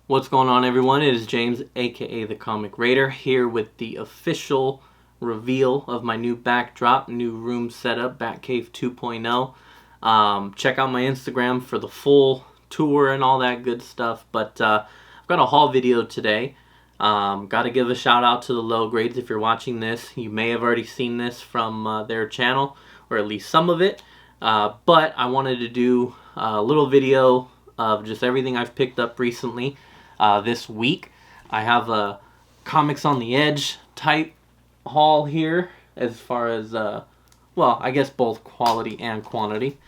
What's going on, everyone? It is James, aka TheComicRaider, here with the official reveal of my new backdrop, new room setup, Batcave 2.0. Check out my Instagram for the full tour and all that good stuff. But I've got a haul video today. Got to give a shout out to the Low Grades. If you're watching this, you may have already seen this from their channel, or at least some of it. But I wanted to do a little video of just everything I've picked up recently. This week I have a Comics on the Edge type haul here, as far as well, I guess both quality and quantity.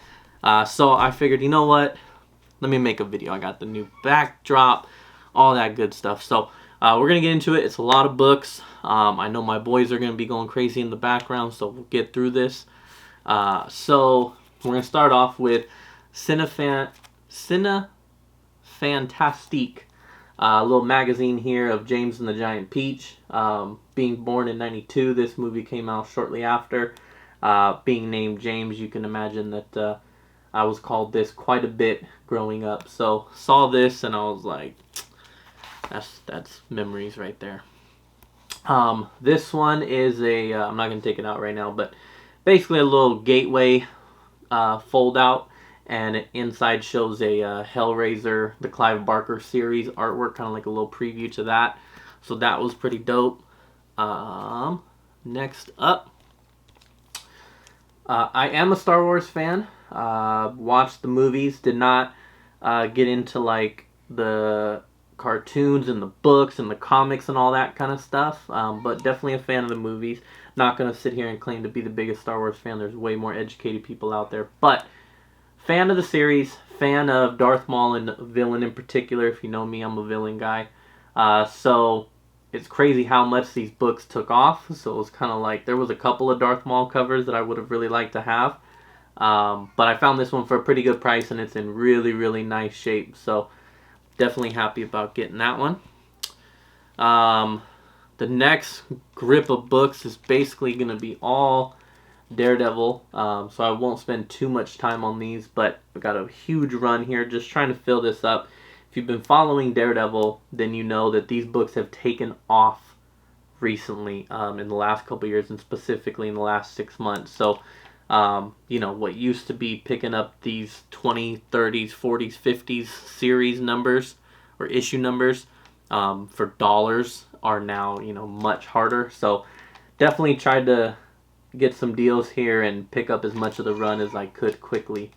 So I figured, you know what, let me make a video. I got the new backdrop, all that good stuff. So we're gonna get into it. It's a lot of books. I know my boys are gonna be going crazy in the background, so we'll get through this. So we're gonna start off with Cinefantastique. A little magazine here of James and the Giant Peach. Being born in '92, this movie came out shortly after. Being named James, you can imagine that I was called this quite a bit growing up. So saw this and I was like, that's memories right there. This one is a, I'm not going to take it out right now, but basically a little gateway fold out. And inside shows a Hellraiser, the Clive Barker series artwork, kind of like a little preview to that. So that was pretty dope. Next up, I am a Star Wars fan. Watched the movies, did not get into like the cartoons and the books and the comics and all that kind of stuff. But definitely a fan of the movies. Not going to sit here and claim to be the biggest Star Wars fan. There's way more educated people out there. But fan of the series, fan of Darth Maul and villain in particular. If you know me, I'm a villain guy. So it's crazy how much these books took off. So it was kind of like, there was a couple of Darth Maul covers that I would have really liked to have. But I found this one for a pretty good price, and it's in really, really nice shape. So definitely happy about getting that one. The next grip of books is basically going to be all Daredevil, so I won't spend too much time on these, but I've got a huge run here, just trying to fill this up. If you've been following Daredevil, then you know that these books have taken off recently, in the last couple years, and specifically in the last 6 months. So, you know, what used to be picking up these 20s, 30s, 40s, 50s series numbers, or issue numbers, for dollars are now, you know, much harder. So, definitely tried to get some deals here and pick up as much of the run as I could quickly.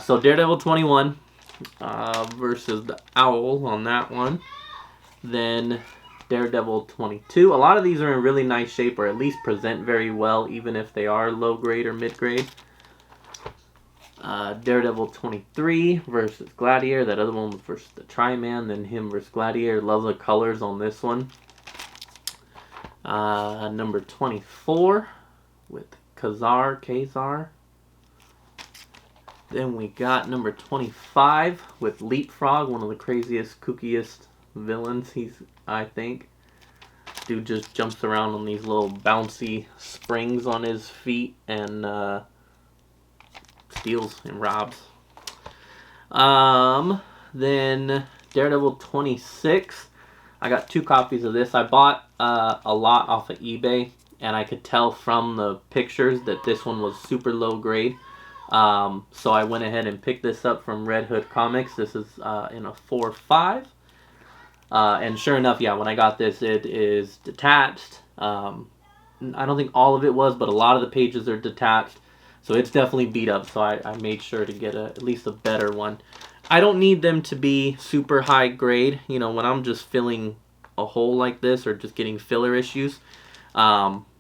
So Daredevil 21 versus the Owl on that one. Then Daredevil 22. A lot of these are in really nice shape, or at least present very well, even if they are low grade or mid grade. Daredevil 23 versus Gladiator. That other one was versus the Tri-Man. Then him versus Gladiator. Love the colors on this one. Number 24 with Kazar. Then we got number 25 with Leapfrog, one of the craziest, kookiest villains, I think. Dude just jumps around on these little bouncy springs on his feet and steals and robs. Then Daredevil 26. I got 2 copies of this. I bought a lot off of eBay, and I could tell from the pictures that this one was super low grade. So I went ahead and picked this up from Red Hood Comics. This is in a 4.5. And sure enough, yeah, when I got this, it is detached. I don't think all of it was, but a lot of the pages are detached. So it's definitely beat up. So I made sure to get at least a better one. I don't need them to be super high grade. You know, when I'm just filling a hole like this, or just getting filler issues.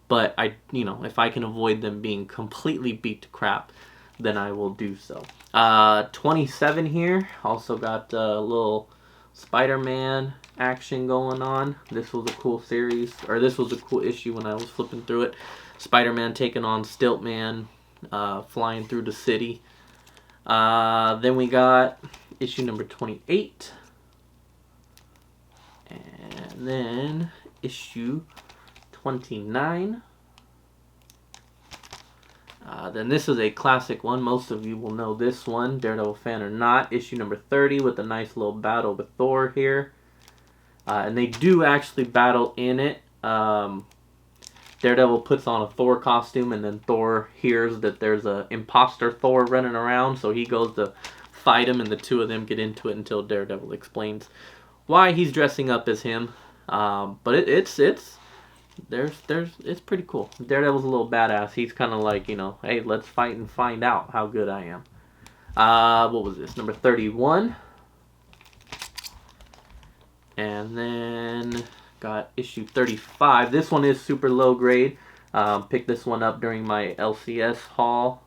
But you know, if I can avoid them being completely beat to crap, then I will do so. 27 here. Also got a little Spider-Man action going on. This was a cool series, or this was a cool issue when I was flipping through it. Spider-Man taking on Stiltman, flying through the city. Then we got issue number 28. And then issue 29. Then this is a classic one. Most of you will know this one, Daredevil fan or not. Issue number 30 with a nice little battle with Thor here. And they do actually battle in it. Daredevil puts on a Thor costume, and then Thor hears that there's a imposter Thor running around, so he goes to fight him, and the two of them get into it until Daredevil explains why he's dressing up as him. But it's pretty cool. Daredevil's a little badass. He's kind of like, hey, let's fight and find out how good I am. What was this? Number 31. And then got issue 35. This one is super low grade. Picked this one up during my LCS haul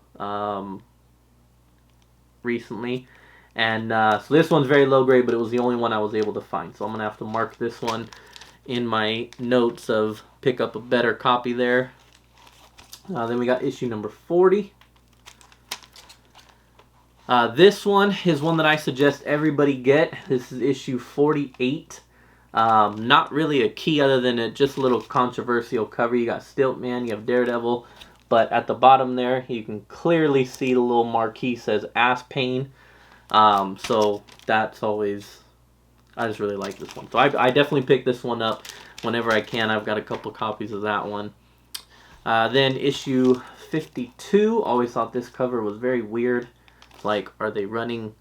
recently. And so this one's very low grade, but it was the only one I was able to find. So I'm going to have to mark this one in my notes of pick up a better copy there. Then we got issue number 40. This one is one that I suggest everybody get. This is issue 48. Not really a key other than just a little controversial cover. You got Stiltman, you have Daredevil, but at the bottom there you can clearly see the little marquee says Ass Pain. So that's always, I just really like this one. So I definitely pick this one up whenever I can. I've got a couple copies of that one. Then issue 52. Always thought this cover was very weird. It's like, are they running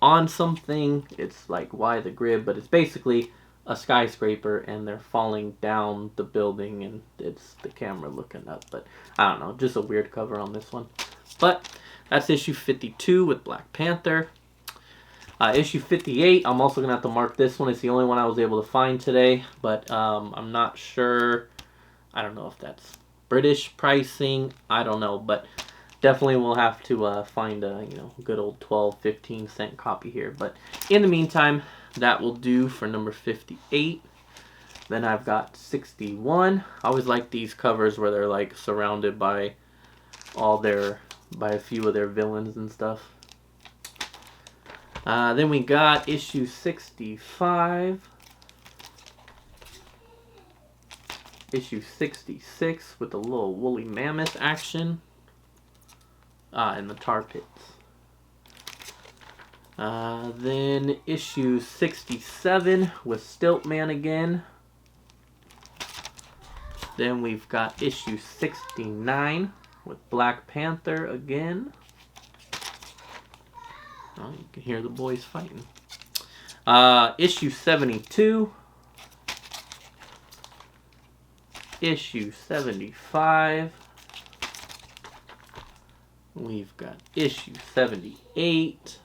on something? It's like, why the grid? But it's basically a skyscraper and they're falling down the building and it's the camera looking up. But I don't know, just a weird cover on this one. But that's issue 52 with Black Panther. Issue 58, I'm also going to have to mark this one. It's the only one I was able to find today, but I'm not sure. I don't know if that's British pricing. I don't know, but definitely we'll have to find a good old 12-15 cent copy here. But in the meantime, that will do for number 58. Then I've got 61. I always like these covers where they're like surrounded by a few of their villains and stuff. Then we got issue 65. Issue 66 with the little woolly mammoth action. And the tar pits. Then issue 67 with Stiltman again. Then we've got issue 69 with Black Panther again. Oh, you can hear the boys fighting. Issue 72. Issue 75. We've got issue 78.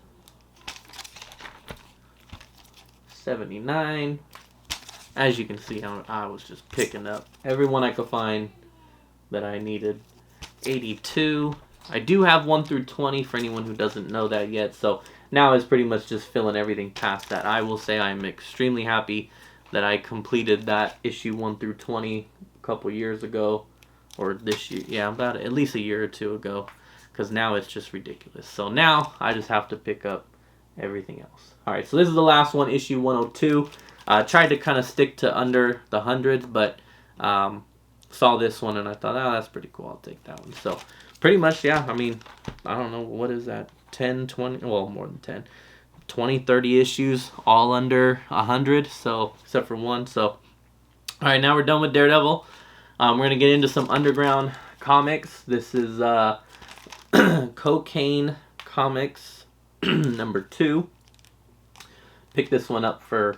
79. As you can see, I was just picking up every one I could find that I needed. 82. I do have 1 through 20 for anyone who doesn't know that yet. So now it's pretty much just filling everything past that. I will say I'm extremely happy that I completed that issue 1 through 20 a couple years ago. Or this year. Yeah, about at least a year or two ago. Because now it's just ridiculous. So now I just have to pick up everything else. Alright, so this is the last one, issue 102. Tried to kind of stick to under the hundreds, but saw this one and I thought, oh, that's pretty cool. I'll take that one. So pretty much, yeah, I mean, I don't know, what is that? 10, 20, well, more than 10. 20, 30 issues, all under 100, so, except for one. So, alright, now we're done with Daredevil. We're going to get into some underground comics. This is Cocaine Comics number 2. Picked this one up for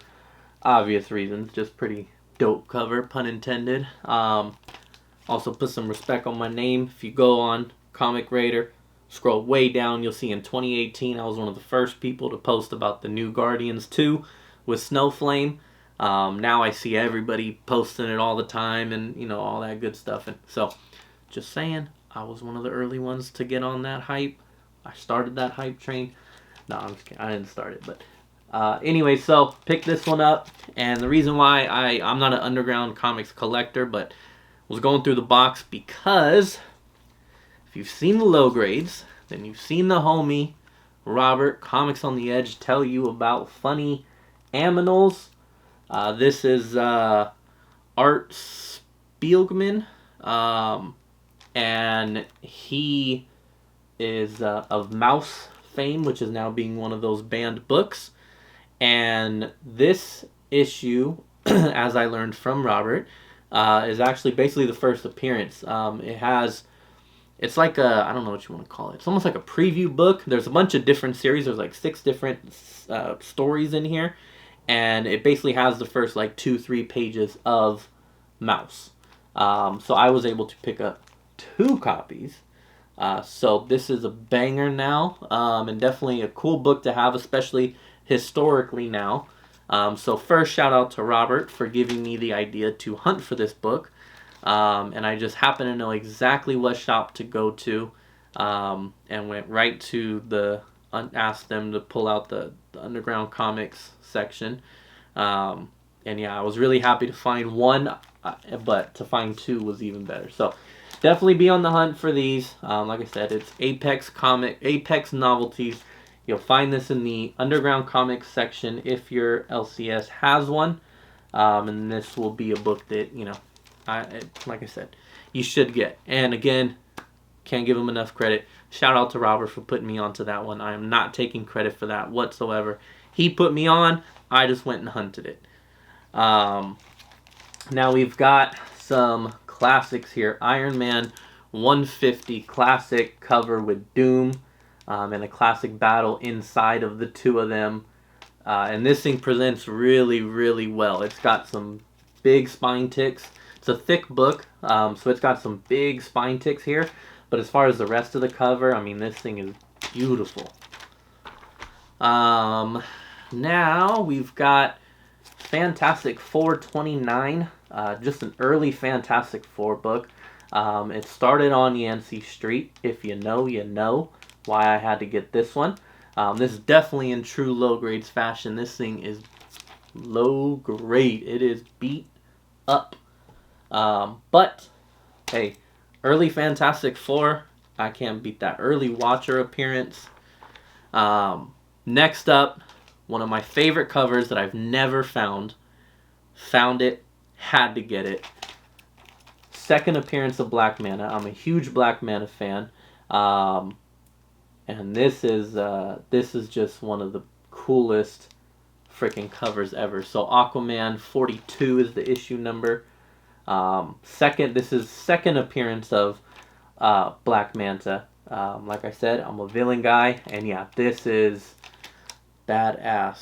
obvious reasons, just pretty dope cover, pun intended. Also put some respect on my name. If you go on TheComicRaider, scroll way down, you'll see in 2018 I was one of the first people to post about the new Guardians 2 with Snowflame. Now I see everybody posting it all the time and all that good stuff. And so just saying, I was one of the early ones to get on that hype. I started that hype train. No, I'm just kidding. I didn't start it, but anyway, so picked this one up, and the reason why I'm not an underground comics collector, but was going through the box because if you've seen the low grades, then you've seen the homie Robert Comics on the Edge tell you about funny aminals. This is Art Spiegelman, and he is of Mouse fame, which is now being one of those banned books. And this issue as I learned from Robert, is actually basically the first appearance. It's like I don't know what you want to call it. It's almost like a preview book. There's a bunch of different series. There's like 6 different stories in here. And it basically has the first like 2-3 pages of Mouse. So I was able to pick up 2 copies. So this is a banger now, and definitely a cool book to have, especially historically now. So first, shout out to Robert for giving me the idea to hunt for this book. And I just happened to know exactly what shop to go to, and went right to asked them to pull out the underground comics section. And yeah, I was really happy to find one, but to find 2 was even better. So definitely be on the hunt for these. Like I said, it's Apex Novelties. You'll find this in the underground comics section if your LCS has one. And this will be a book that, like I said, you should get. And again, can't give him enough credit. Shout out to Robert for putting me onto that one. I am not taking credit for that whatsoever. He put me on. I just went and hunted it. Now we've got some classics here. Iron Man 150 classic cover with Doom, and a classic battle inside of the 2 of them. And this thing presents really, really well. It's got some big spine ticks. It's a thick book, so it's got some big spine ticks here. But as far as the rest of the cover, I mean, this thing is beautiful. Now we've got Fantastic Four 29, just an early Fantastic Four book. It started on Yancey Street. If you know, you know why I had to get this one. This is definitely in true low grades fashion. This thing is low grade. It is beat up. But, hey, early Fantastic Four, I can't beat that. Early Watcher appearance. Next up, one of my favorite covers that I've never found. Found it, had to get it. Second appearance of Black Manta. I'm a huge Black Manta fan. And this is just one of the coolest freaking covers ever. So Aquaman 42 is the issue number. This is second appearance of Black Manta. Like I said, I'm a villain guy, and yeah, this is badass.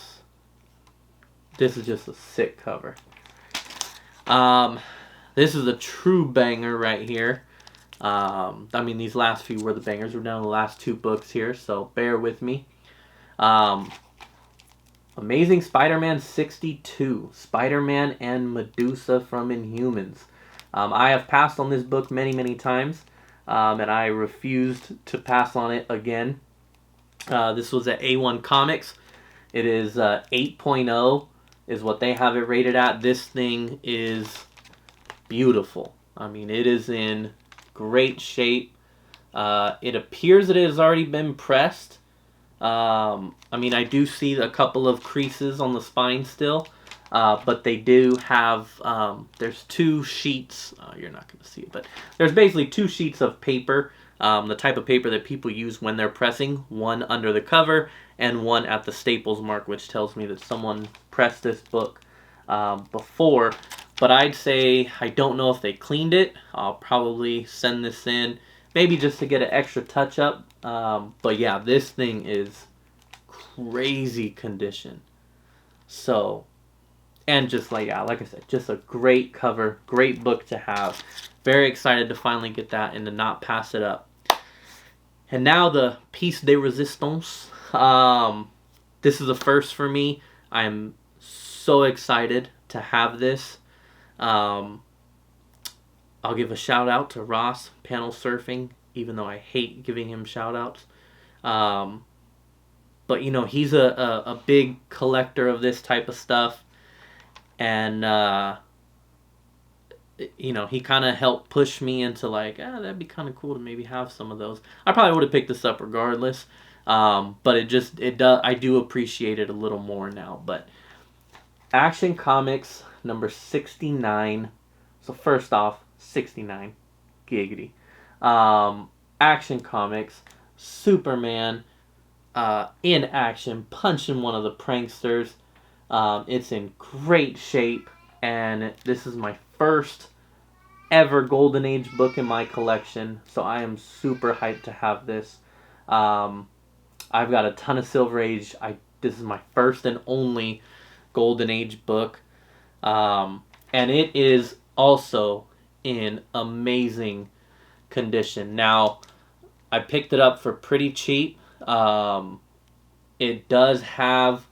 This is just a sick cover. This is a true banger right here. I mean, these last few were the bangers. We're down to the last 2 books here, so bear with me. Amazing Spider-Man 62. Spider-Man and Medusa from Inhumans. I have passed on this book many, many times, and I refused to pass on it again. This was at A1 Comics. It is 8.0 is what they have it rated at. This thing is beautiful. I mean, it is in great shape. It appears that it has already been pressed. I mean, I do see a couple of creases on the spine still, but they do have, there's 2 sheets, you're not going to see it, but there's basically 2 sheets of paper, the type of paper that people use when they're pressing, one under the cover and one at the staples mark, which tells me that someone pressed this book before. But I'd say, I don't know if they cleaned it. I'll probably send this in, maybe just to get an extra touch up. But yeah, this thing is crazy condition. So, and just like I said, just a great cover, great book to have. Very excited to finally get that and to not pass it up. And now the piece de resistance. This is a first for me. I'm so excited to have this. I'll give a shout out to Ross, Panel Surfing, even though I hate giving him shout outs. But you know, he's a big collector of this type of stuff. And you know, he kind of helped push me into like, that'd be kind of cool to maybe have some of those. I probably would have picked this up regardless. But I do appreciate it a little more now. But Action Comics number 69. So first off, 69. Giggity. Action Comics, Superman in action, punching one of the pranksters. It's in great shape. and this is my first ever Golden Age book in my collection, so I am super hyped to have this. I've got a ton of Silver Age. This is my first and only Golden Age book, and it is also in amazing condition. Now, I picked it up for pretty cheap. It does have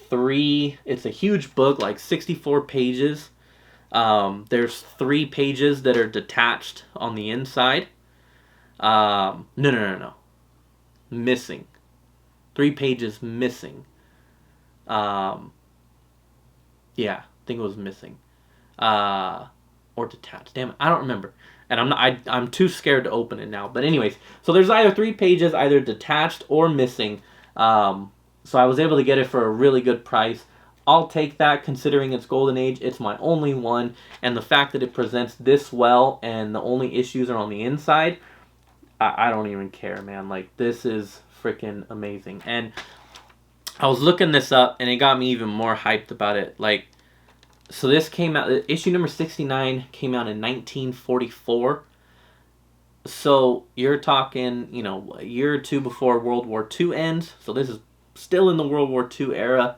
it's a huge book, like 64 pages. There's 3 pages that are detached on the inside. No. Missing. 3 pages missing. Yeah, I think it was missing. Or detached. Damn it, I don't remember. And I'm too scared to open it now. But anyways, so there's either 3 pages, either detached or missing. So I was able to get it for a really good price. I'll take that, considering it's Golden Age. It's my only one, and the fact that it presents this well and the only issues are on the inside, I don't even care, man. Like, this is freaking amazing. And I was looking this up, and it got me even more hyped about it. Like, so this came out, issue number 69 came out in 1944. So you're talking, a year or two before World War II ends. So this is still in the World War II era.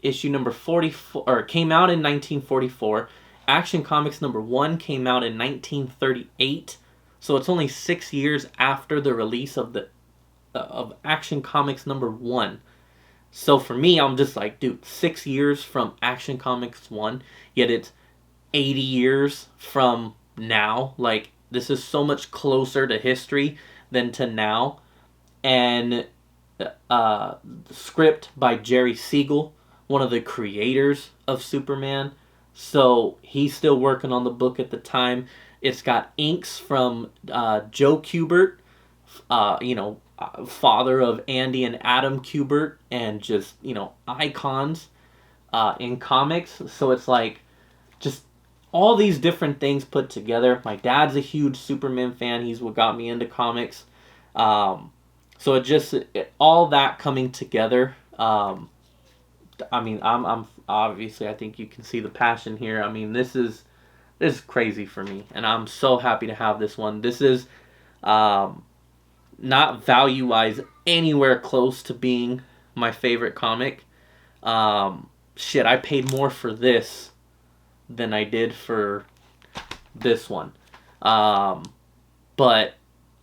Issue number 44, or came out in 1944. Action Comics number 1 came out in 1938. So it's only 6 years after the release of Action Comics number 1. So for me, I'm just like, dude, 6 years from Action Comics 1, yet it's 80 years from now. Like, this is so much closer to history than to now. And the script by Jerry Siegel, one of the creators of Superman. So he's still working on the book at the time. It's got inks from Joe Kubert, father of Andy and Adam Kubert, and just, icons in comics. So it's like just all these different things put together. My dad's a huge Superman fan. He's what got me into comics. So all that coming together. I'm obviously, I think you can see the passion here. I mean, this is crazy for me, and I'm so happy to have this one. This is not value-wise anywhere close to being my favorite comic. I paid more for this than I did for this one. But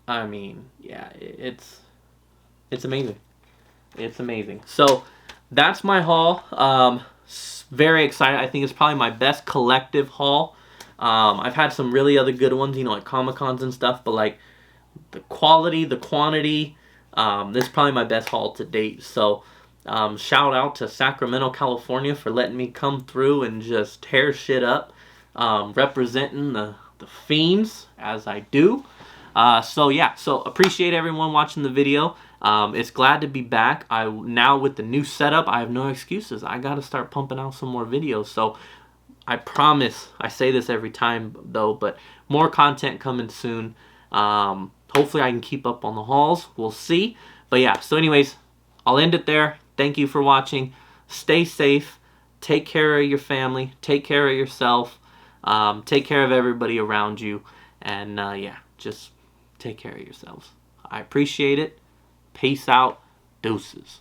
I mean, yeah, it's amazing. It's amazing. So that's my haul. Very excited. I think it's probably my best collective haul. I've had some really other good ones, like Comic-Cons and stuff, but like the quality, the quantity, this is probably my best haul to date. So shout out to Sacramento, California for letting me come through and just tear shit up, representing the Fiends as I do. So appreciate everyone watching the video. It's glad to be back. Now with the new setup, I have no excuses. I got to start pumping out some more videos. So I promise, I say this every time though, but more content coming soon. Hopefully I can keep up on the hauls. We'll see. But yeah, so anyways, I'll end it there. Thank you for watching. Stay safe. Take care of your family. Take care of yourself. Take care of everybody around you. And just take care of yourselves. I appreciate it. Peace out. Deuces.